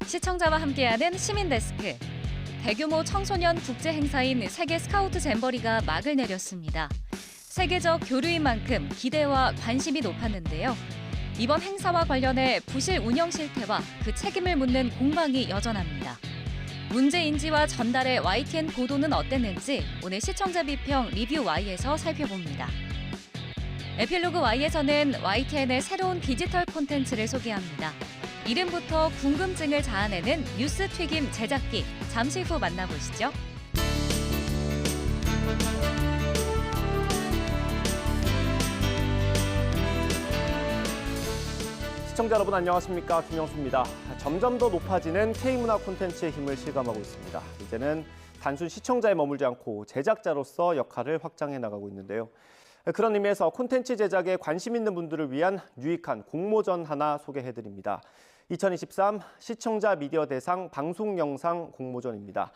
시청자와 함께하는 시민데스크. 대규모 청소년 국제 행사인 세계 스카우트 잼버리가 막을 내렸습니다. 세계적 교류인 만큼 기대와 관심이 높았는데요. 이번 행사와 관련해 부실 운영 실태와 그 책임을 묻는 공방이 여전합니다. 문제 인지와 전달의 YTN 보도는 어땠는지 오늘 시청자 비평 리뷰 Y에서 살펴봅니다. 에필로그 Y에서는 YTN의 새로운 디지털 콘텐츠를 소개합니다. 이름부터 궁금증을 자아내는 뉴스 튀김 제작기, 잠시 후 만나보시죠. 시청자 여러분 안녕하십니까, 김영수입니다. 점점 더 높아지는 K문화 콘텐츠의 힘을 실감하고 있습니다. 이제는 단순 시청자에 머물지 않고 제작자로서 역할을 확장해 나가고 있는데요. 그런 의미에서 콘텐츠 제작에 관심 있는 분들을 위한 유익한 공모전 하나 소개해드립니다. 2023 시청자 미디어 대상 방송영상 공모전입니다.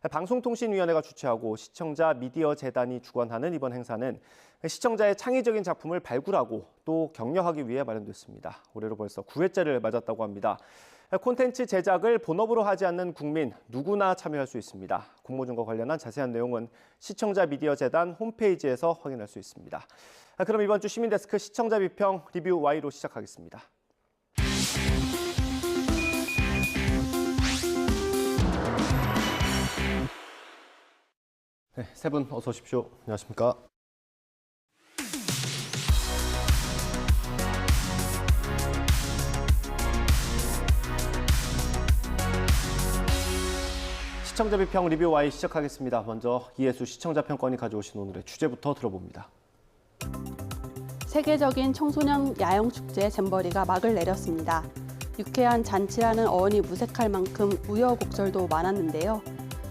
방송통신위원회가 주최하고 시청자 미디어 재단이 주관하는 이번 행사는 시청자의 창의적인 작품을 발굴하고 또 격려하기 위해 마련됐습니다. 올해로 벌써 9회째를 맞았다고 합니다. 콘텐츠 제작을 본업으로 하지 않는 국민 누구나 참여할 수 있습니다. 공모전과 관련한 자세한 내용은 시청자 미디어 재단 홈페이지에서 확인할 수 있습니다. 그럼 이번 주 시민데스크 시청자 비평 리뷰 Y로 시작하겠습니다. 네, 세 분 어서 오십시오. 안녕하십니까? 시청자 비평 리뷰 Y 시작하겠습니다. 먼저 이혜수 시청자 평권이 가져오신 오늘의 주제부터 들어봅니다. 세계적인 청소년 야영축제 잼버리가 막을 내렸습니다. 유쾌한 잔치라는 어원이 무색할 만큼 우여곡절도 많았는데요.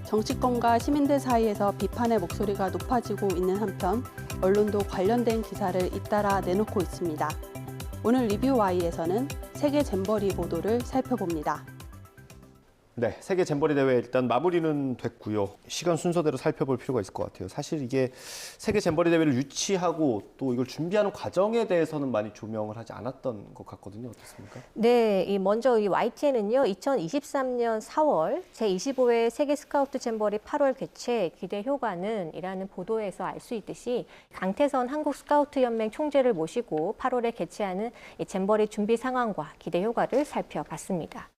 정치권과 시민들 사이에서 비판의 목소리가 높아지고 있는 한편 언론도 관련된 기사를 잇따라 내놓고 있습니다. 오늘 리뷰 Y에서는 세계 잼버리 보도를 살펴봅니다. 네, 세계 잼버리 대회 일단 마무리는 됐고요. 시간 순서대로 살펴볼 필요가 있을 것 같아요. 사실 이게 세계 잼버리 대회를 유치하고 또 이걸 준비하는 과정에 대해서는 많이 조명을 하지 않았던 것 같거든요. 어떻습니까? 네, 먼저 이 YTN은요, 2023년 4월 제25회 세계 스카우트 잼버리 8월 개최 기대 효과는 이라는 보도에서 알 수 있듯이 강태선 한국 스카우트 연맹 총재를 모시고 8월에 개최하는 이 잼버리 준비 상황과 기대 효과를 살펴봤습니다.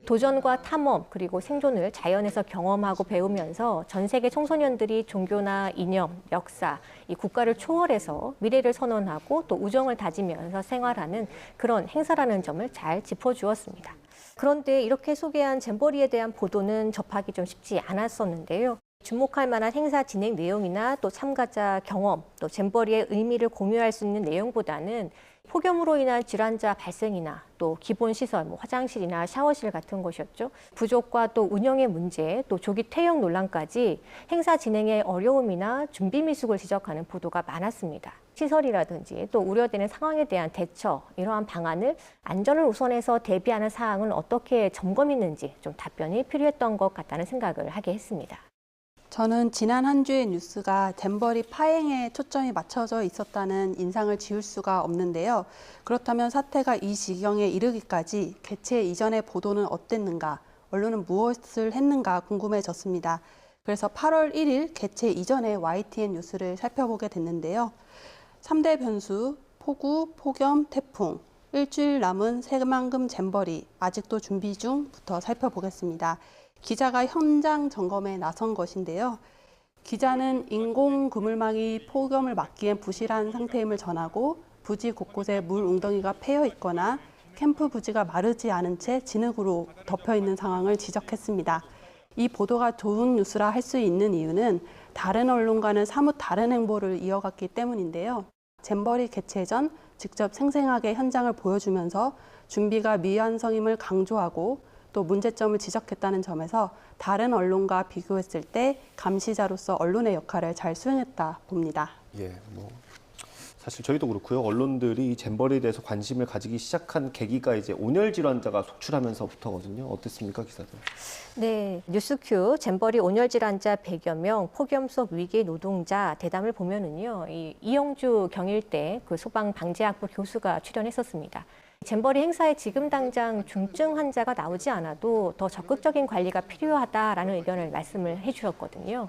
도전과 탐험 그리고 생존을 자연에서 경험하고 배우면서 전 세계 청소년들이 종교나 이념, 역사, 이 국가를 초월해서 미래를 선언하고 또 우정을 다지면서 생활하는 그런 행사라는 점을 잘 짚어주었습니다. 그런데 이렇게 소개한 잼버리에 대한 보도는 접하기 좀 쉽지 않았었는데요. 주목할 만한 행사 진행 내용이나 또 참가자 경험, 또 잼버리의 의미를 공유할 수 있는 내용보다는 폭염으로 인한 질환자 발생이나 또 기본 시설, 화장실이나 샤워실 같은 것이었죠. 부족과 또 운영의 문제, 또 조기 퇴역 논란까지 행사 진행의 어려움이나 준비 미숙을 지적하는 보도가 많았습니다. 시설이라든지 또 우려되는 상황에 대한 대처, 이러한 방안을 안전을 우선해서 대비하는 사항은 어떻게 점검했는지 좀 답변이 필요했던 것 같다는 생각을 하게 했습니다. 저는 지난 한 주의 뉴스가 잼버리 파행에 초점이 맞춰져 있었다는 인상을 지울 수가 없는데요. 그렇다면 사태가 이 지경에 이르기까지 개최 이전의 보도는 어땠는가, 언론은 무엇을 했는가 궁금해졌습니다. 그래서 8월 1일 개최 이전의 YTN 뉴스를 살펴보게 됐는데요. 3대 변수, 폭우, 폭염, 태풍, 일주일 남은 새만금 잼버리, 아직도 준비 중부터 살펴보겠습니다. 기자가 현장 점검에 나선 것인데요. 기자는 인공 그물망이 폭염을 막기엔 부실한 상태임을 전하고 부지 곳곳에 물 웅덩이가 패여 있거나 캠프 부지가 마르지 않은 채 진흙으로 덮여 있는 상황을 지적했습니다. 이 보도가 좋은 뉴스라 할 수 있는 이유는 다른 언론과는 사뭇 다른 행보를 이어갔기 때문인데요. 잼버리 개최 전 직접 생생하게 현장을 보여주면서 준비가 미완성임을 강조하고 또 문제점을 지적했다는 점에서 다른 언론과 비교했을 때 감시자로서 언론의 역할을 잘 수행했다 봅니다. 예, 사실 저희도 그렇고요. 언론들이 이 잼버리에 대해서 관심을 가지기 시작한 계기가 이제 온열 질환자가 속출하면서부터거든요. 어땠습니까, 기사들? 네, 뉴스큐 잼버리 온열 질환자 100여 명 폭염 속 위기 노동자 대담을 보면은요, 이영주 경일대 그 소방방재학부 교수가 출연했었습니다. 잼버리 행사에 지금 당장 중증 환자가 나오지 않아도 더 적극적인 관리가 필요하다라는 의견을 말씀을 해주셨거든요.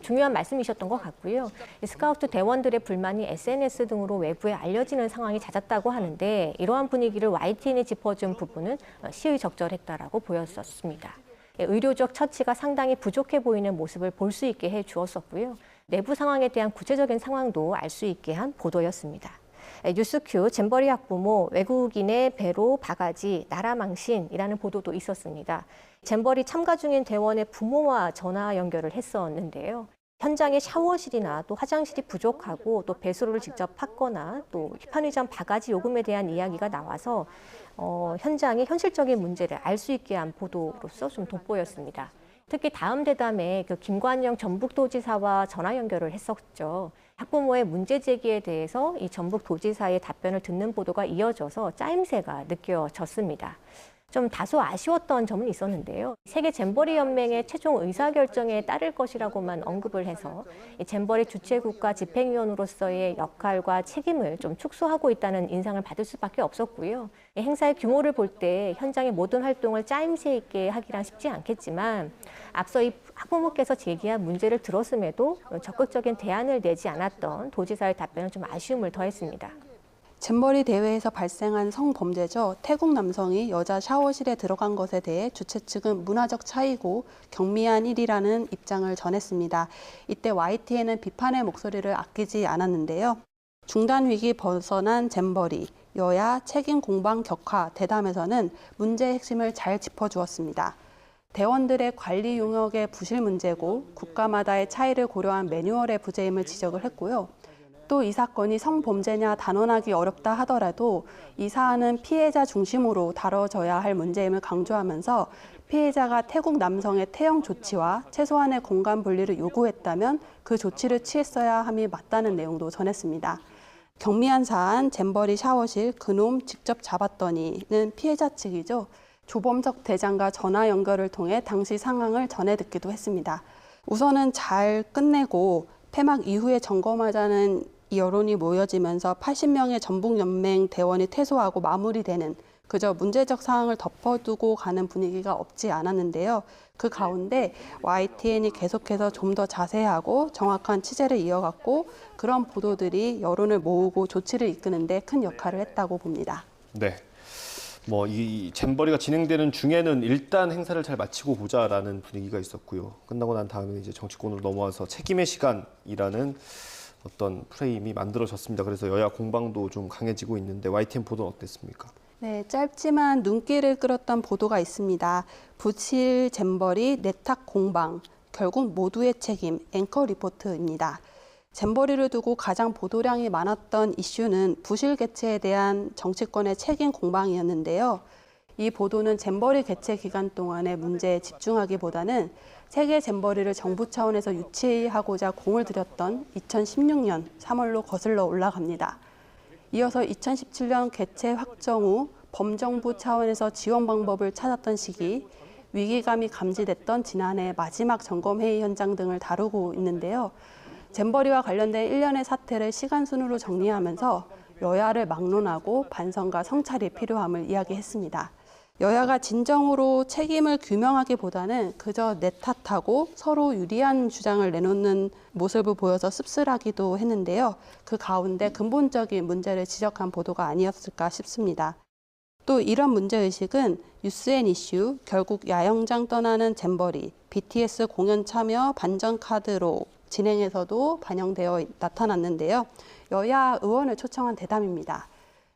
중요한 말씀이셨던 것 같고요. 스카우트 대원들의 불만이 SNS 등으로 외부에 알려지는 상황이 잦았다고 하는데 이러한 분위기를 YTN이 짚어준 부분은 시의적절했다라고 보였었습니다. 의료적 처치가 상당히 부족해 보이는 모습을 볼 수 있게 해 주었었고요. 내부 상황에 대한 구체적인 상황도 알 수 있게 한 보도였습니다. 뉴스큐 잼버리 학부모 외국인의 배로 바가지 나라 망신이라는 보도도 있었습니다. 잼버리 참가 중인 대원의 부모와 전화 연결을 했었는데요. 현장에 샤워실이나 또 화장실이 부족하고 또 배수로를 직접 팠거나 또 편의점 바가지 요금에 대한 이야기가 나와서 현장의 현실적인 문제를 알 수 있게 한 보도로서 좀 돋보였습니다. 특히 다음 대담에 김관영 전북도지사와 전화 연결을 했었죠. 학부모의 문제 제기에 대해서 이 전북도지사의 답변을 듣는 보도가 이어져서 짜임새가 느껴졌습니다. 좀 다소 아쉬웠던 점은 있었는데요. 세계 잼버리 연맹의 최종 의사결정에 따를 것이라고만 언급을 해서 이 잼버리 주최국가 집행위원으로서의 역할과 책임을 좀 축소하고 있다는 인상을 받을 수밖에 없었고요. 이 행사의 규모를 볼 때 현장의 모든 활동을 짜임새 있게 하기란 쉽지 않겠지만 앞서 이 학부모께서 제기한 문제를 들었음에도 적극적인 대안을 내지 않았던 도지사의 답변은 좀 아쉬움을 더했습니다. 잼버리 대회에서 발생한 성범죄죠. 태국 남성이 여자 샤워실에 들어간 것에 대해 주최 측은 문화적 차이고 경미한 일이라는 입장을 전했습니다. 이때 YTN은 비판의 목소리를 아끼지 않았는데요. 중단 위기 벗어난 잼버리, 여야 책임 공방 격화 대담에서는 문제의 핵심을 잘 짚어주었습니다. 대원들의 관리 용역의 부실 문제고 국가마다의 차이를 고려한 매뉴얼의 부재임을 지적을 했고요. 또 이 사건이 성범죄냐 단언하기 어렵다 하더라도 이 사안은 피해자 중심으로 다뤄져야 할 문제임을 강조하면서 피해자가 태국 남성의 태형 조치와 최소한의 공간 분리를 요구했다면 그 조치를 취했어야 함이 맞다는 내용도 전했습니다. 경미한 사안 잼버리 샤워실 그놈 직접 잡았더니는 피해자 측이죠. 조범석 대장과 전화 연결을 통해 당시 상황을 전해 듣기도 했습니다. 우선은 잘 끝내고 폐막 이후에 점검하자는 여론이 모여지면서 80명의 전북연맹 대원이 퇴소하고 마무리되는 그저 문제적 사항을 덮어두고 가는 분위기가 없지 않았는데요. 그 가운데 YTN이 계속해서 좀 더 자세하고 정확한 취재를 이어갔고 그런 보도들이 여론을 모으고 조치를 이끄는 데 큰 역할을 했다고 봅니다. 네. 이 잼버리가 진행되는 중에는 일단 행사를 잘 마치고 보자라는 분위기가 있었고요. 끝나고 난 다음에 이제 정치권으로 넘어와서 책임의 시간이라는 어떤 프레임이 만들어졌습니다. 그래서 여야 공방도 좀 강해지고 있는데 YTN 보도는 어땠습니까? 네, 짧지만 눈길을 끌었던 보도가 있습니다. 부실 잼버리 내탁 공방, 결국 모두의 책임, 앵커 리포트입니다. 잼버리를 두고 가장 보도량이 많았던 이슈는 부실 개최에 대한 정치권의 책임 공방이었는데요. 이 보도는 잼버리 개최 기간 동안의 문제에 집중하기보다는 세계 잼버리를 정부 차원에서 유치하고자 공을 들였던 2016년 3월로 거슬러 올라갑니다. 이어서 2017년 개최 확정 후 범정부 차원에서 지원 방법을 찾았던 시기, 위기감이 감지됐던 지난해 마지막 점검회의 현장 등을 다루고 있는데요. 잼버리와 관련된 일련의 사태를 시간 순으로 정리하면서 여야를 막론하고 반성과 성찰이 필요함을 이야기했습니다. 여야가 진정으로 책임을 규명하기보다는 그저 내 탓하고 서로 유리한 주장을 내놓는 모습을 보여서 씁쓸하기도 했는데요. 그 가운데 근본적인 문제를 지적한 보도가 아니었을까 싶습니다. 또 이런 문제의식은 뉴스앤이슈, 결국 야영장 떠나는 잼버리, BTS 공연 참여 반전 카드로 진행에서도 반영되어 나타났는데요. 여야 의원을 초청한 대담입니다.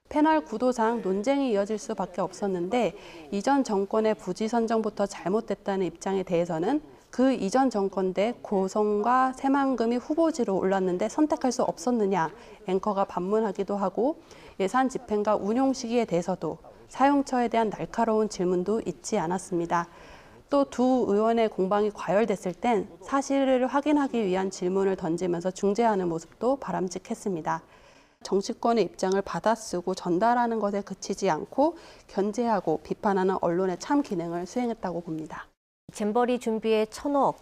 패널 구도상 논쟁이 이어질 수밖에 없었는데 이전 정권의 부지 선정부터 잘못됐다는 입장에 대해서는 그 이전 정권 대 고성과 새만금이 후보지로 올랐는데 선택할 수 없었느냐 앵커가 반문하기도 하고 예산 집행과 운용 시기에 대해서도 사용처에 대한 날카로운 질문도 잊지 않았습니다. 또 두 의원의 공방이 과열됐을 땐 사실을 확인하기 위한 질문을 던지면서 중재하는 모습도 바람직했습니다. 정치권의 입장을 받아쓰고 전달하는 것에 그치지 않고 견제하고 비판하는 언론의 참 기능을 수행했다고 봅니다. 잼버리 준비에 1,000억,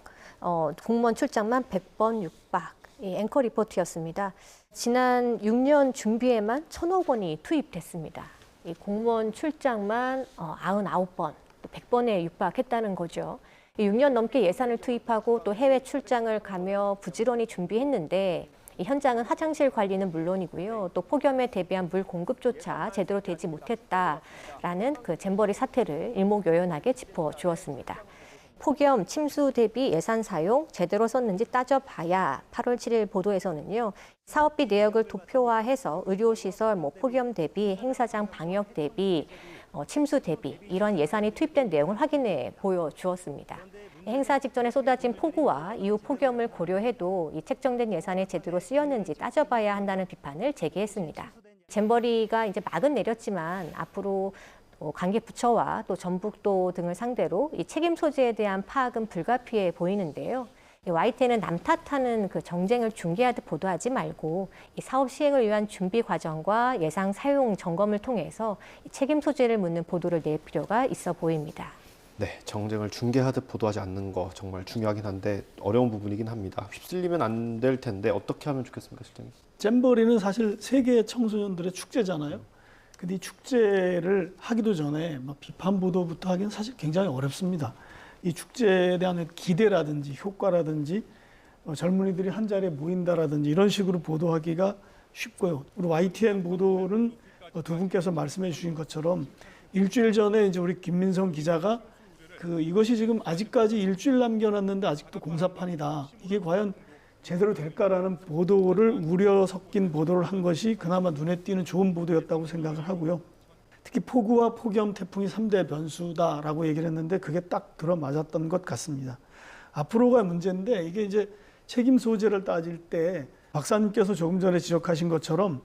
공무원 출장만 100번 육박, 앵커 리포트였습니다. 지난 6년 준비에만 1,000억 원이 투입됐습니다. 이 공무원 출장만 99번, 또 100번에 육박했다는 거죠. 6년 넘게 예산을 투입하고 또 해외 출장을 가며 부지런히 준비했는데 이 현장은 화장실 관리는 물론이고요. 또 폭염에 대비한 물 공급조차 제대로 되지 못했다라는 그 잼버리 사태를 일목요연하게 짚어주었습니다. 폭염, 침수 대비 예산 사용 제대로 썼는지 따져봐야 8월 7일 보도에서는요. 사업비 내역을 도표화해서 의료시설, 폭염 대비, 행사장 방역 대비, 침수 대비 이런 예산이 투입된 내용을 확인해 보여주었습니다. 행사 직전에 쏟아진 폭우와 이후 폭염을 고려해도 이 책정된 예산이 제대로 쓰였는지 따져봐야 한다는 비판을 제기했습니다. 잼버리가 이제 막은 내렸지만 앞으로 관계 부처와 또 전북도 등을 상대로 이 책임 소재에 대한 파악은 불가피해 보이는데요. YTN은 남 탓하는 그 정쟁을 중계하듯 보도하지 말고 이 사업 시행을 위한 준비 과정과 예상 사용 점검을 통해서 이 책임 소재를 묻는 보도를 낼 필요가 있어 보입니다. 네, 정쟁을 중계하듯 보도하지 않는 거 정말 중요하긴 한데 어려운 부분이긴 합니다. 휩쓸리면 안 될 텐데 어떻게 하면 좋겠습니까, 실장님? 잼버리는 사실 세계 청소년들의 축제잖아요. 근데 이 축제를 하기도 전에 비판 보도부터 하기는 사실 굉장히 어렵습니다. 이 축제에 대한 기대라든지 효과라든지 젊은이들이 한 자리에 모인다라든지 이런 식으로 보도하기가 쉽고요. 우리 YTN 보도는 두 분께서 말씀해 주신 것처럼 일주일 전에 이제 우리 김민성 기자가 이것이 지금 아직까지 일주일 남겨놨는데 아직도 공사판이다. 이게 과연 제대로 될까라는 보도를 우려 섞인 보도를 한 것이 그나마 눈에 띄는 좋은 보도였다고 생각을 하고요. 특히 폭우와 폭염, 태풍이 3대 변수다라고 얘기를 했는데 그게 딱 들어맞았던 것 같습니다. 앞으로가 문제인데 이게 이제 책임 소재를 따질 때 박사님께서 조금 전에 지적하신 것처럼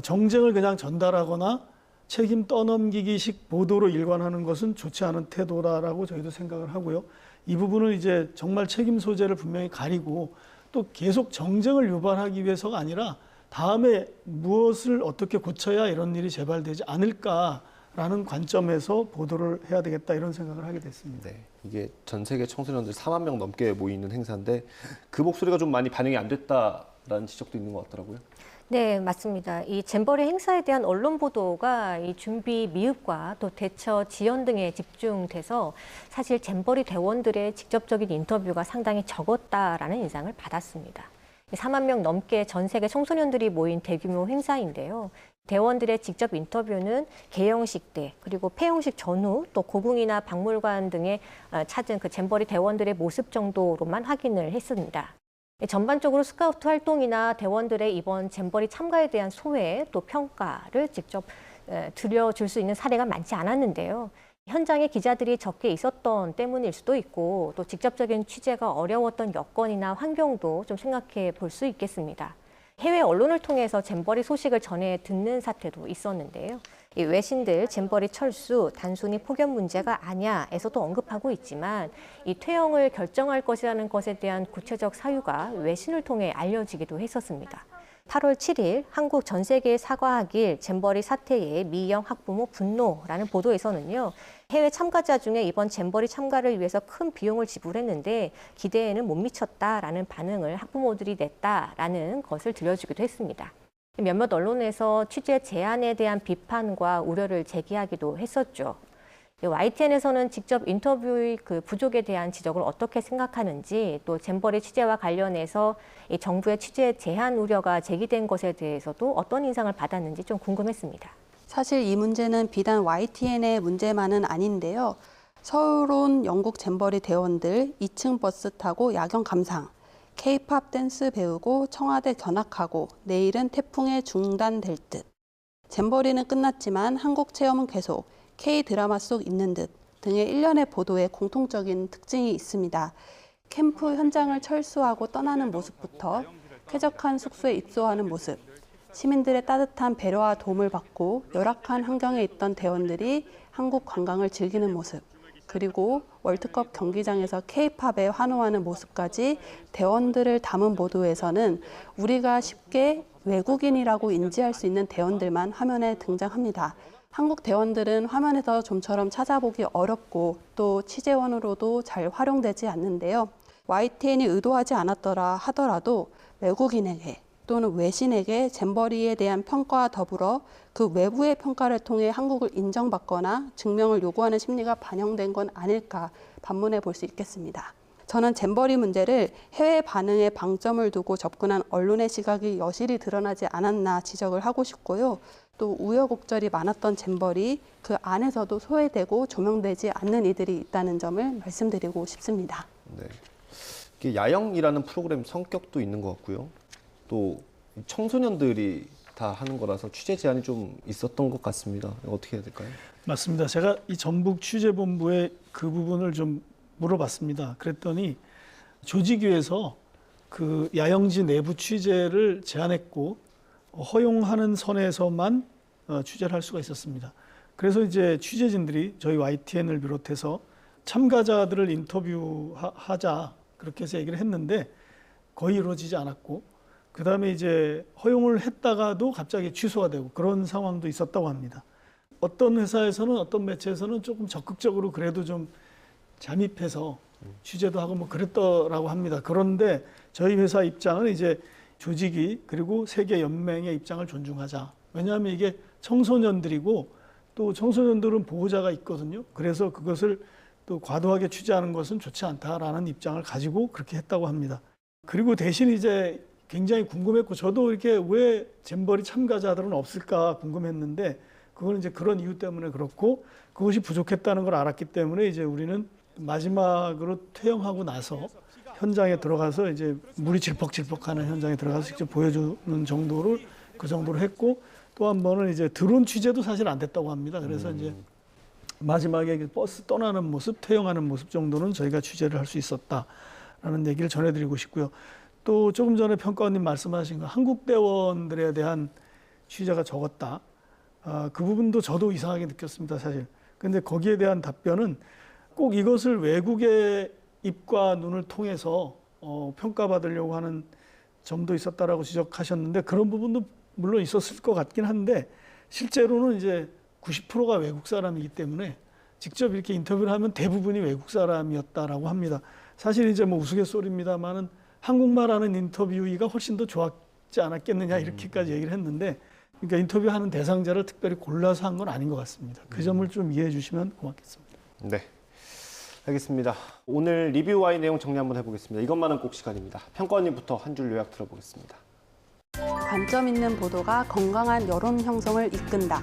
정쟁을 그냥 전달하거나 책임 떠넘기기식 보도로 일관하는 것은 좋지 않은 태도라고 저희도 생각을 하고요. 이 부분은 이제 정말 책임 소재를 분명히 가리고 또 계속 정쟁을 유발하기 위해서가 아니라 다음에 무엇을 어떻게 고쳐야 이런 일이 재발되지 않을까라는 관점에서 보도를 해야 되겠다 이런 생각을 하게 됐습니다. 네, 이게 전 세계 청소년들 4만 명 넘게 모이는 행사인데 그 목소리가 좀 많이 반영이 안 됐다라는 지적도 있는 것 같더라고요. 네, 맞습니다. 이 잼버리 행사에 대한 언론 보도가 이 준비 미흡과 또 대처 지연 등에 집중돼서 사실 잼버리 대원들의 직접적인 인터뷰가 상당히 적었다라는 인상을 받았습니다. 4만 명 넘게 전 세계 청소년들이 모인 대규모 행사인데요. 대원들의 직접 인터뷰는 개영식 때 그리고 폐영식 전후 또 고궁이나 박물관 등에 찾은 그 잼버리 대원들의 모습 정도로만 확인을 했습니다. 전반적으로 스카우트 활동이나 대원들의 이번 잼버리 참가에 대한 소회 또 평가를 직접 들려줄 수 있는 사례가 많지 않았는데요. 현장에 기자들이 적게 있었던 때문일 수도 있고 또 직접적인 취재가 어려웠던 여건이나 환경도 좀 생각해 볼 수 있겠습니다. 해외 언론을 통해서 잼버리 소식을 전해 듣는 사태도 있었는데요. 이 외신들 잼버리 철수 단순히 폭염 문제가 아니야에서도 언급하고 있지만 이 퇴영을 결정할 것이라는 것에 대한 구체적 사유가 외신을 통해 알려지기도 했었습니다. 8월 7일 한국 전 세계에 사과하길 잼버리 사태에 미영 학부모 분노라는 보도에서는요. 해외 참가자 중에 이번 잼버리 참가를 위해서 큰 비용을 지불했는데 기대에는 못 미쳤다라는 반응을 학부모들이 냈다라는 것을 들려주기도 했습니다. 몇몇 언론에서 취재 제한에 대한 비판과 우려를 제기하기도 했었죠. YTN에서는 직접 인터뷰의 그 부족에 대한 지적을 어떻게 생각하는지 또 잼버리 취재와 관련해서 이 정부의 취재 제한 우려가 제기된 것에 대해서도 어떤 인상을 받았는지 좀 궁금했습니다. 사실 이 문제는 비단 YTN의 문제만은 아닌데요. 서울 온 영국 잼버리 대원들 2층 버스 타고 야경 감상, K-팝 댄스 배우고 청와대 견학하고 내일은 태풍에 중단될 듯. 잼버리는 끝났지만 한국 체험은 계속. K-드라마 속 있는 듯 등의 일련의 보도에 공통적인 특징이 있습니다. 캠프 현장을 철수하고 떠나는 모습부터 쾌적한 숙소에 입소하는 모습, 시민들의 따뜻한 배려와 도움을 받고 열악한 환경에 있던 대원들이 한국 관광을 즐기는 모습, 그리고 월드컵 경기장에서 K-팝에 환호하는 모습까지 대원들을 담은 보도에서는 우리가 쉽게 외국인이라고 인지할 수 있는 대원들만 화면에 등장합니다. 한국 대원들은 화면에서 좀처럼 찾아보기 어렵고 또 취재원으로도 잘 활용되지 않는데요. YTN이 의도하지 않았더라 하더라도 외국인에게 또는 외신에게 잼버리에 대한 평가와 더불어 그 외부의 평가를 통해 한국을 인정받거나 증명을 요구하는 심리가 반영된 건 아닐까 반문해 볼 수 있겠습니다. 저는 잼버리 문제를 해외 반응에 방점을 두고 접근한 언론의 시각이 여실히 드러나지 않았나 지적을 하고 싶고요. 또 우여곡절이 많았던 잼버리 그 안에서도 소외되고 조명되지 않는 이들이 있다는 점을 말씀드리고 싶습니다. 네. 이게 야영이라는 프로그램 성격도 있는 것 같고요. 또 청소년들이 다 하는 거라서 취재 제한이 좀 있었던 것 같습니다. 어떻게 해야 될까요? 맞습니다. 제가 이 전북 취재본부에 그 부분을 좀 물어봤습니다. 그랬더니 조직위에서 그 야영지 내부 취재를 제한했고 허용하는 선에서만 취재를 할 수가 있었습니다. 그래서 이제 취재진들이 저희 YTN을 비롯해서 참가자들을 인터뷰하자 그렇게 해서 얘기를 했는데 거의 이루어지지 않았고 그다음에 이제 허용을 했다가도 갑자기 취소가 되고 그런 상황도 있었다고 합니다. 어떤 회사에서는 어떤 매체에서는 조금 적극적으로 그래도 좀 잠입해서 취재도 하고 뭐 그랬더라고 합니다. 그런데 저희 회사 입장은 이제 조직이 그리고 세계 연맹의 입장을 존중하자. 왜냐하면 이게 청소년들이고 또 청소년들은 보호자가 있거든요. 그래서 그것을 또 과도하게 취재하는 것은 좋지 않다라는 입장을 가지고 그렇게 했다고 합니다. 그리고 대신 이제 굉장히 궁금했고 저도 이렇게 왜 잼버리 참가자들은 없을까 궁금했는데 그건 이제 그런 이유 때문에 그렇고 그것이 부족했다는 걸 알았기 때문에 이제 우리는 마지막으로 퇴영하고 나서 현장에 들어가서 이제 물이 질퍽질퍽하는 현장에 들어가서 직접 보여주는 정도를 그 정도로 했고 또 한 번은 이제 드론 취재도 사실 안 됐다고 합니다. 그래서 이제 마지막에 버스 떠나는 모습, 퇴영하는 모습 정도는 저희가 취재를 할 수 있었다라는 얘기를 전해드리고 싶고요. 또 조금 전에 평가원님 말씀하신 거 한국 대원들에 대한 취재가 적었다. 그 부분도 저도 이상하게 느꼈습니다, 사실. 근데 거기에 대한 답변은 꼭 이것을 외국의 입과 눈을 통해서 평가받으려고 하는 점도 있었다라고 지적하셨는데 그런 부분도 물론 있었을 것 같긴 한데 실제로는 이제 90%가 외국 사람이기 때문에 직접 이렇게 인터뷰를 하면 대부분이 외국 사람이었다라고 합니다. 사실 이제 뭐 우스갯소리입니다만은 한국말하는 인터뷰이가 훨씬 더 좋았지 않았겠느냐 이렇게까지 얘기를 했는데 그러니까 인터뷰하는 대상자를 특별히 골라서 한 건 아닌 것 같습니다. 그 점을 좀 이해해 주시면 고맙겠습니다. 네, 알겠습니다. 오늘 리뷰 와의 내용 정리 한번 해보겠습니다. 이것만은 꼭 시간입니다. 평가원님부터 한 줄 요약 들어보겠습니다. 관점 있는 보도가 건강한 여론 형성을 이끈다.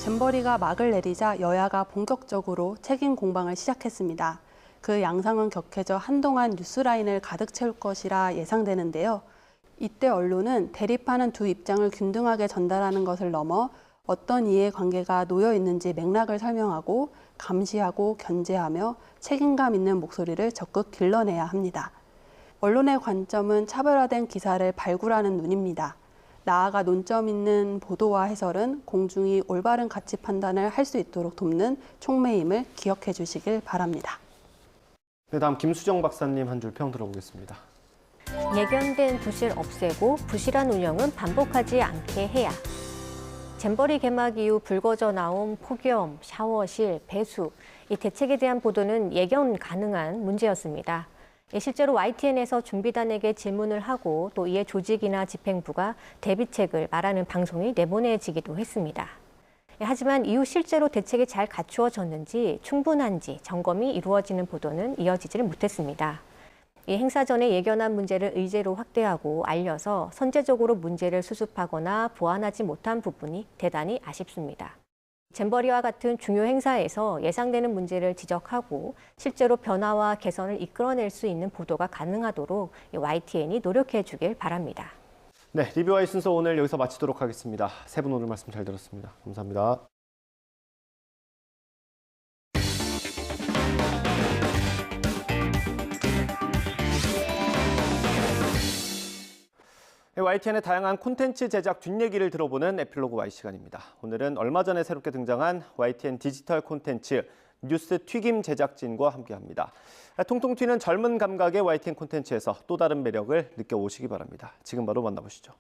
잼버리가 막을 내리자 여야가 본격적으로 책임 공방을 시작했습니다. 그 양상은 격해져 한동안 뉴스라인을 가득 채울 것이라 예상되는데요. 이때 언론은 대립하는 두 입장을 균등하게 전달하는 것을 넘어 어떤 이해관계가 놓여 있는지 맥락을 설명하고 감시하고 견제하며 책임감 있는 목소리를 적극 길러내야 합니다. 언론의 관점은 차별화된 기사를 발굴하는 눈입니다. 나아가 논점 있는 보도와 해설은 공중이 올바른 가치 판단을 할 수 있도록 돕는 촉매임을 기억해 주시길 바랍니다. 네, 다음 김수정 박사님 한 줄 평 들어보겠습니다. 예견된 부실 없애고 부실한 운영은 반복하지 않게 해야. 잼버리 개막 이후 불거져 나온 폭염, 샤워실, 배수, 이 대책에 대한 보도는 예견 가능한 문제였습니다. 실제로 YTN에서 준비단에게 질문을 하고 또 이에 조직이나 집행부가 대비책을 말하는 방송이 내보내지기도 했습니다. 하지만 이후 실제로 대책이 잘 갖추어졌는지 충분한지 점검이 이루어지는 보도는 이어지지를 못했습니다. 이 행사 전에 예견한 문제를 의제로 확대하고 알려서 선제적으로 문제를 수습하거나 보완하지 못한 부분이 대단히 아쉽습니다. 잼버리와 같은 중요 행사에서 예상되는 문제를 지적하고 실제로 변화와 개선을 이끌어낼 수 있는 보도가 가능하도록 YTN이 노력해 주길 바랍니다. 네, 리뷰와의 순서 오늘 여기서 마치도록 하겠습니다. 세 분 오늘 말씀 잘 들었습니다. 감사합니다. YTN의 다양한 콘텐츠 제작 뒷얘기를 들어보는 에필로그 Y 시간입니다. 오늘은 얼마 전에 새롭게 등장한 YTN 디지털 콘텐츠 뉴스 튀김 제작진과 함께합니다. 통통 튀는 젊은 감각의 YTN 콘텐츠에서 또 다른 매력을 느껴보시기 바랍니다. 지금 바로 만나보시죠.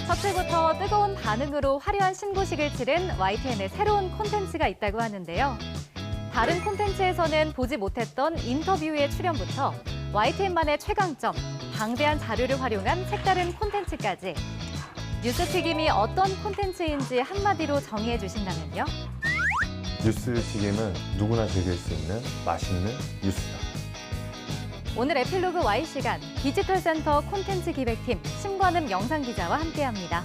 첫 주부터 뜨거운 반응으로 화려한 신고식을 치른 YTN의 새로운 콘텐츠가 있다고 하는데요. 다른 콘텐츠에서는 보지 못했던 인터뷰의 출연부터 YTN만의 최강점, 방대한 자료를 활용한 색다른 콘텐츠까지. 뉴스 튀김이 어떤 콘텐츠인지 한마디로 정의해 주신다면요? 뉴스 튀김은 누구나 즐길 수 있는 맛있는 뉴스다. 오늘 에필로그 Y시간 디지털센터 콘텐츠 기획팀 심관음 영상기자와 함께합니다.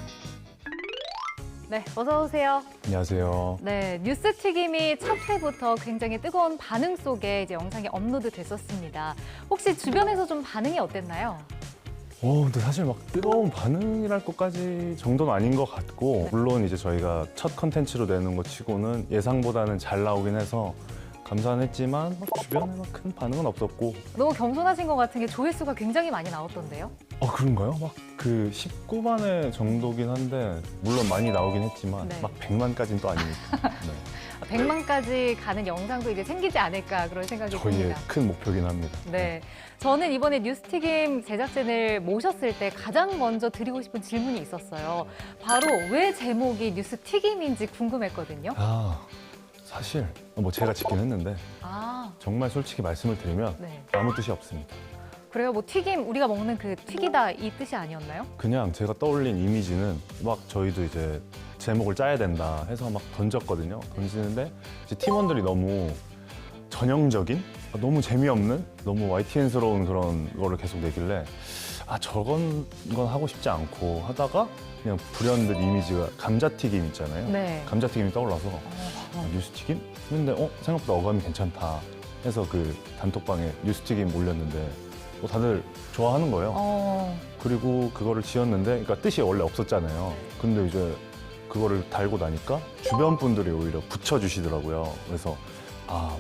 네, 어서 오세요. 안녕하세요. 네, 뉴스 튀김이 첫 회부터 굉장히 뜨거운 반응 속에 이제 영상이 업로드 됐었습니다. 혹시 주변에서 좀 반응이 어땠나요? 근데 사실 막 뜨거운 반응이랄 것까지 정도는 아닌 것 같고 네. 물론 이제 저희가 첫 컨텐츠로 내는 것 치고는 예상보다는 잘 나오긴 해서 감사는 했지만 막 주변에 막 큰 반응은 없었고 너무 겸손하신 것 같은 게 조회수가 굉장히 많이 나왔던데요? 그런가요? 막 그 19만 회 정도긴 한데 물론 많이 나오긴 했지만 네. 막 100만까지는 또 아니니까 네. 100만까지 가는 영상도 이제 생기지 않을까 그런 생각이 저희의 듭니다. 큰 목표긴 합니다. 네, 저는 이번에 뉴스튀김 제작진을 모셨을 때 가장 먼저 드리고 싶은 질문이 있었어요. 바로 왜 제목이 뉴스튀김인지 궁금했거든요. 사실 뭐 제가 짓긴 했는데 아, 정말 솔직히 말씀을 드리면 네. 아무 뜻이 없습니다. 그래요? 뭐 튀김, 우리가 먹는 그 튀기다 이 뜻이 아니었나요? 그냥 제가 떠올린 이미지는 막 저희도 이제 제목을 짜야 된다 해서 막 던졌거든요. 던지는데 이제 팀원들이 너무 전형적인, 너무 재미없는, 너무 YTN스러운 그런 거를 계속 내길래 저건 건 하고 싶지 않고 하다가 그냥 불현듯 이미지가 감자튀김 있잖아요. 네. 감자튀김이 떠올라서 뉴스튀김? 했는데 생각보다 어감이 괜찮다 해서 그 단톡방에 뉴스튀김 올렸는데 다들 좋아하는 거예요. 그리고 그거를 지었는데, 그러니까 뜻이 원래 없었잖아요. 근데 이제 그거를 달고 나니까 주변 분들이 오히려 붙여주시더라고요. 그래서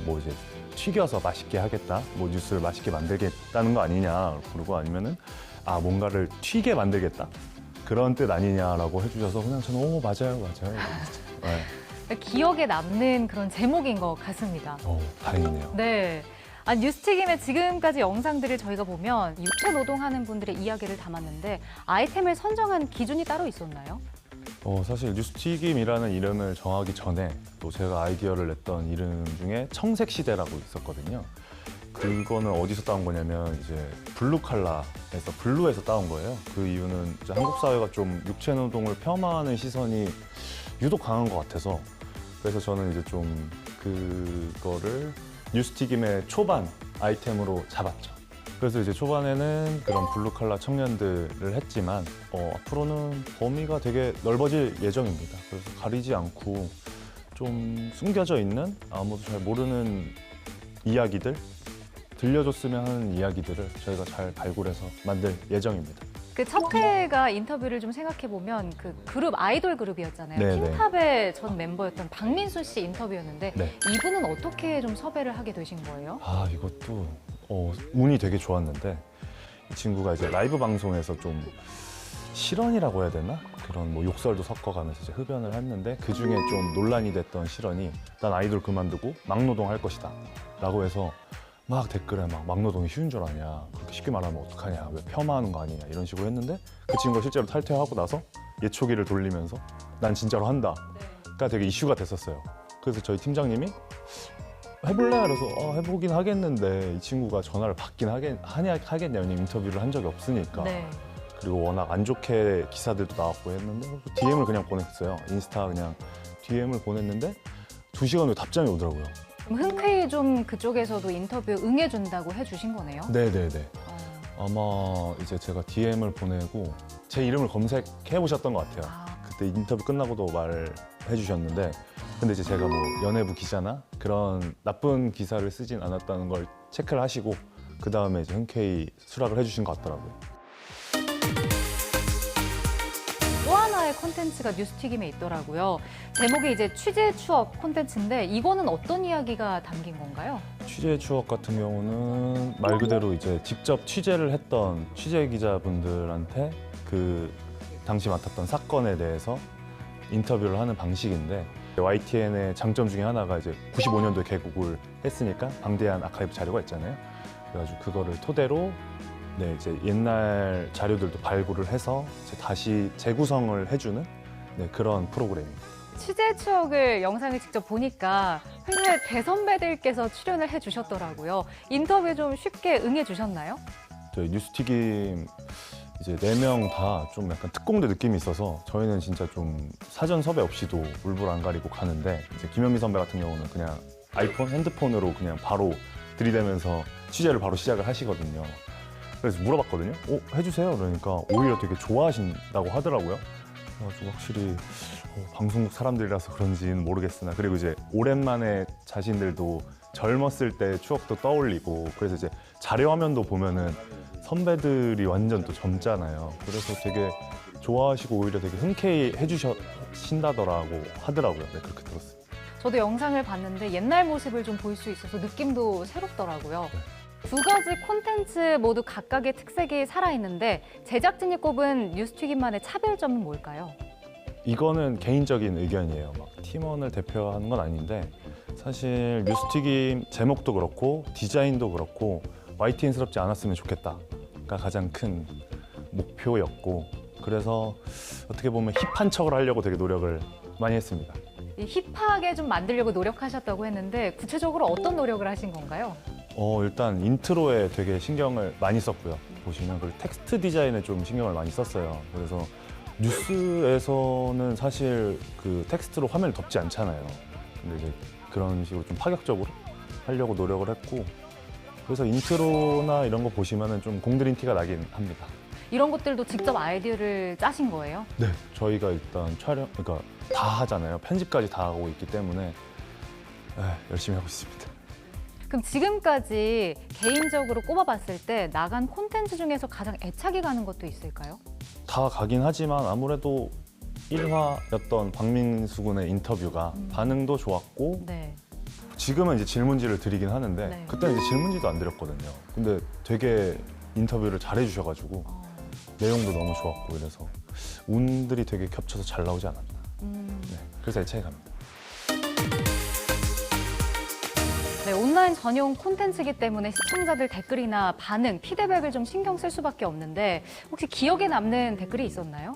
뭐 이제 튀겨서 맛있게 하겠다, 뭐 뉴스를 맛있게 만들겠다는 거 아니냐, 그리고 아니면은 뭔가를 튀게 만들겠다 그런 뜻 아니냐라고 해주셔서 그냥 저는 맞아요. 네. 기억에 남는 그런 제목인 것 같습니다. 다행이네요. 네. 뉴스튀김의 지금까지 영상들을 저희가 보면 육체 노동하는 분들의 이야기를 담았는데 아이템을 선정한 기준이 따로 있었나요? 사실 뉴스튀김이라는 이름을 정하기 전에 또 제가 아이디어를 냈던 이름 중에 청색시대라고 있었거든요. 그거는 어디서 따온 거냐면 이제 블루칼라에서 블루에서 따온 거예요. 그 이유는 이제 한국 사회가 좀 육체 노동을 폄하하는 시선이 유독 강한 것 같아서 그래서 저는 이제 좀 그거를 뉴스튀김의 초반 아이템으로 잡았죠. 그래서 이제 초반에는 그런 블루칼라 청년들을 했지만 앞으로는 범위가 되게 넓어질 예정입니다. 그래서 가리지 않고 좀 숨겨져 있는 아무도 잘 모르는 이야기들, 들려줬으면 하는 이야기들을 저희가 잘 발굴해서 만들 예정입니다. 그 첫 회가 인터뷰를 좀 생각해보면 그 그룹 아이돌 그룹이었잖아요. 네, 틴탑의 전 멤버였던 박민수 씨 인터뷰였는데 네. 이분은 어떻게 좀 섭외를 하게 되신 거예요? 이것도 운이 되게 좋았는데 이 친구가 이제 라이브 방송에서 좀 실언이라고 해야 되나? 그런 뭐 욕설도 섞어가면서 이제 흡연을 했는데 그 중에 좀 논란이 됐던 실언이 난 아이돌 그만두고 막노동 할 것이다 라고 해서 막 댓글에 막노동이 쉬운 줄 아냐, 그렇게 쉽게 말하면 어떡하냐, 왜 폄하하는 거 아니냐 이런 식으로 했는데 그 친구가 실제로 탈퇴하고 나서 예초기를 돌리면서 난 진짜로 한다가 되게 이슈가 됐었어요. 그래서 저희 팀장님이 해볼래? 그래서 해보긴 하겠는데 이 친구가 전화를 받긴 하겠냐, 왜냐면 인터뷰를 한 적이 없으니까. 네. 그리고 워낙 안 좋게 기사들도 나왔고 했는데 DM을 그냥 보냈어요. 인스타 그냥 DM을 보냈는데 2시간 후에 답장이 오더라고요. 그럼 흔쾌히 좀 그쪽에서도 인터뷰 응해준다고 해주신 거네요? 네네네. 아마 이제 제가 DM을 보내고 제 이름을 검색해 보셨던 것 같아요. 그때 인터뷰 끝나고도 말해 주셨는데 근데 이제 제가 뭐 연예부 기자나 그런 나쁜 기사를 쓰진 않았다는 걸 체크를 하시고 그 다음에 이제 흔쾌히 수락을 해주신 것 같더라고요. 또 하나의 콘텐츠가 뉴스튀김에 있더라고요. 제목이 이제 취재 추억 콘텐츠인데 이거는 어떤 이야기가 담긴 건가요? 취재 추억 같은 경우는 말 그대로 이제 직접 취재를 했던 취재 기자분들한테 그 당시 맡았던 사건에 대해서 인터뷰를 하는 방식인데 YTN의 장점 중에 하나가 이제 95년도에 개국을 했으니까 방대한 아카이브 자료가 있잖아요. 그래가지고 그거를 토대로 이제 옛날 자료들도 발굴을 해서 이제 다시 재구성을 해주는 그런 프로그램입니다. 취재 추억을 영상을 직접 보니까 회사의 대선배들께서 출연을 해주셨더라고요. 인터뷰 좀 쉽게 응해주셨나요? 저희 뉴스튀김 이제 4명 다 좀 약간 특공대 느낌이 있어서 저희는 진짜 좀 사전 섭외 없이도 울불 안 가리고 가는데 이제 김현미 선배 같은 경우는 그냥 아이폰, 핸드폰으로 그냥 바로 들이대면서 취재를 바로 시작을 하시거든요. 그래서 물어봤거든요. 해주세요. 그러니까 오히려 되게 좋아하신다고 하더라고요. 그래가지고 확실히 방송국 사람들이라서 그런지는 모르겠으나 그리고 이제 오랜만에 자신들도 젊었을 때 추억도 떠올리고 그래서 이제 자료 화면도 보면은 선배들이 완전 또 젊잖아요. 그래서 되게 좋아하시고 오히려 되게 흔쾌히 해주신다더라고 하더라고요. 네, 그렇게 들었어요. 저도 영상을 봤는데 옛날 모습을 좀 볼 수 있어서 느낌도 새롭더라고요. 두 가지 콘텐츠 모두 각각의 특색이 살아있는데 제작진이 꼽은 뉴스튀김만의 차별점은 뭘까요? 이거는 개인적인 의견이에요. 막 팀원을 대표하는 건 아닌데 사실 뉴스튀김 제목도 그렇고 디자인도 그렇고 YTN스럽지 않았으면 좋겠다가 가장 큰 목표였고 그래서 어떻게 보면 힙한 척을 하려고 되게 노력을 많이 했습니다. 이 힙하게 좀 만들려고 노력하셨다고 했는데 구체적으로 어떤 노력을 하신 건가요? 일단 인트로에 되게 신경을 많이 썼고요. 보시면 그리고 텍스트 디자인에 좀 신경을 많이 썼어요. 그래서 뉴스에서는 사실 그 텍스트로 화면을 덮지 않잖아요. 근데 이제 그런 식으로 좀 파격적으로 하려고 노력을 했고 그래서 인트로나 이런 거 보시면은 좀 공들인 티가 나긴 합니다. 이런 것들도 직접 아이디어를 짜신 거예요? 네, 저희가 일단 그러니까 다 하잖아요. 편집까지 다 하고 있기 때문에 열심히 하고 있습니다. 그럼 지금까지 개인적으로 꼽아봤을 때 나간 콘텐츠 중에서 가장 애착이 가는 것도 있을까요? 다 가긴 하지만 아무래도 1화였던 박민수 군의 인터뷰가 반응도 좋았고 네. 지금은 이제 질문지를 드리긴 하는데 네. 그때는 이제 질문지도 안 드렸거든요. 근데 되게 인터뷰를 잘 해주셔가지고 내용도 너무 좋았고 그래서 운들이 되게 겹쳐서 잘 나오지 않았나. 네, 그래서 애착이 갑니다. 네, 온라인 전용 콘텐츠이기 때문에 시청자들 댓글이나 반응, 피드백을 좀 신경 쓸 수밖에 없는데 혹시 기억에 남는 댓글이 있었나요?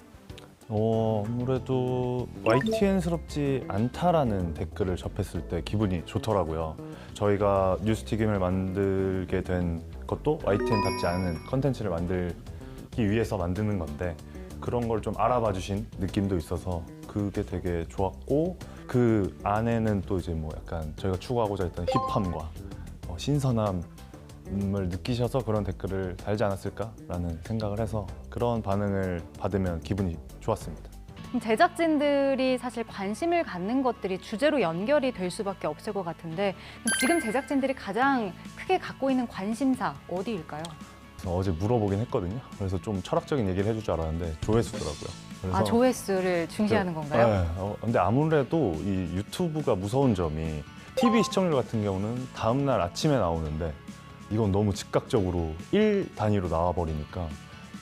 아무래도 YTN스럽지 않다라는 댓글을 접했을 때 기분이 좋더라고요. 저희가 뉴스튀김을 만들게 된 것도 YTN답지 않은 컨텐츠를 만들기 위해서 만드는 건데 그런 걸 좀 알아봐 주신 느낌도 있어서 그게 되게 좋았고 그 안에는 또 이제 뭐 약간 저희가 추구하고자 했던 힙함과 신선함을 느끼셔서 그런 댓글을 달지 않았을까라는 생각을 해서 그런 반응을 받으면 기분이 좋았습니다. 그럼 제작진들이 사실 관심을 갖는 것들이 주제로 연결이 될 수밖에 없을 것 같은데 지금 제작진들이 가장 크게 갖고 있는 관심사 어디일까요? 어제 물어보긴 했거든요. 그래서 좀 철학적인 얘기를 해줄 줄 알았는데 조회수더라고요. 그래서 조회수를 중시하는 건가요? 네. 근데 아무래도 이 유튜브가 무서운 점이 TV 시청률 같은 경우는 다음 날 아침에 나오는데 이건 너무 즉각적으로 1 단위로 나와버리니까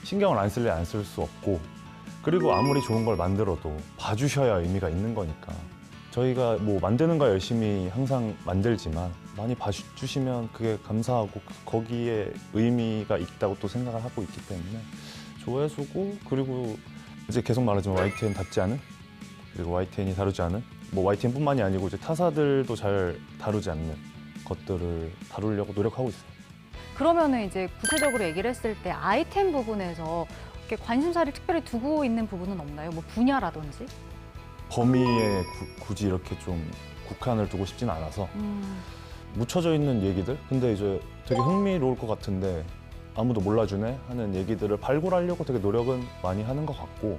신경을 안 쓸래 안 쓸 수 없고 그리고 아무리 좋은 걸 만들어도 봐주셔야 의미가 있는 거니까 저희가 뭐 만드는 거 열심히 항상 만들지만 많이 봐주시면 그게 감사하고 거기에 의미가 있다고 또 생각을 하고 있기 때문에 조회수고 그리고 이제 계속 말하지만 YTN답지 않은 그리고 YTN이 다루지 않은 뭐 YTN뿐만이 아니고 이제 타사들도 잘 다루지 않는 것들을 다루려고 노력하고 있어요. 그러면은 이제 구체적으로 얘기를 했을 때 아이템 부분에서 이렇게 관심사를 특별히 두고 있는 부분은 없나요? 뭐 분야라든지? 범위에 굳이 이렇게 좀 국한을 두고 싶진 않아서 묻혀져 있는 얘기들? 근데 이제 되게 흥미로울 것 같은데 아무도 몰라주네 하는 얘기들을 발굴하려고 되게 노력은 많이 하는 것 같고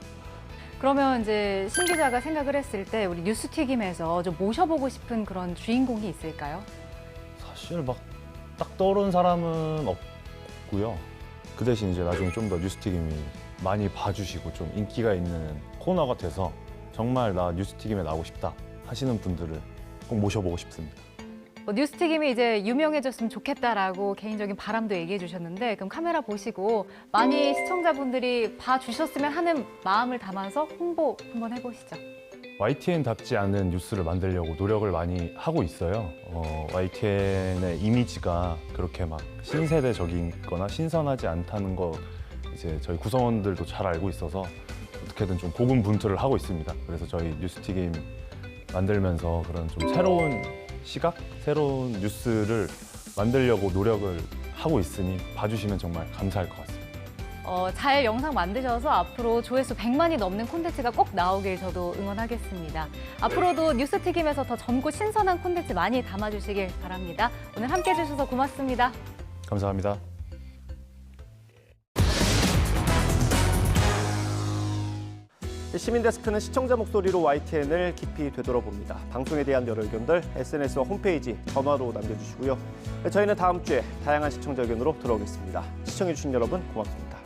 그러면 이제 신 기자가 생각을 했을 때 우리 뉴스튀김에서 좀 모셔보고 싶은 그런 주인공이 있을까요? 사실 막 딱 떠오르는 사람은 없고요. 그 대신 이제 나중에 좀 더 뉴스튀김이 많이 봐주시고 좀 인기가 있는 코너가 돼서 정말 나 뉴스튀김에 나오고 싶다 하시는 분들을 꼭 모셔보고 싶습니다. 뉴스튀김이 이제 유명해졌으면 좋겠다라고 개인적인 바람도 얘기해 주셨는데 그럼 카메라 보시고 많이 시청자분들이 봐주셨으면 하는 마음을 담아서 홍보 한번 해보시죠. YTN답지 않은 뉴스를 만들려고 노력을 많이 하고 있어요. YTN의 이미지가 그렇게 막 신세대적이거나 신선하지 않다는 거 이제 저희 구성원들도 잘 알고 있어서 어떻게든 좀 고군분투를 하고 있습니다. 그래서 저희 뉴스튀김 만들면서 그런 좀 새로운 시각, 새로운 뉴스를 만들려고 노력을 하고 있으니 봐주시면 정말 감사할 것 같습니다. 잘 영상 만드셔서 앞으로 조회수 100만이 넘는 콘텐츠가 꼭 나오길 저도 응원하겠습니다. 앞으로도 뉴스튀김에서 더 젊고 신선한 콘텐츠 많이 담아주시길 바랍니다. 오늘 함께해 주셔서 고맙습니다. 감사합니다. 시민데스크는 시청자 목소리로 YTN을 깊이 되돌아봅니다. 방송에 대한 여러 의견들 SNS와 홈페이지, 전화로 남겨주시고요. 저희는 다음 주에 다양한 시청자 의견으로 돌아오겠습니다. 시청해주신 여러분 고맙습니다.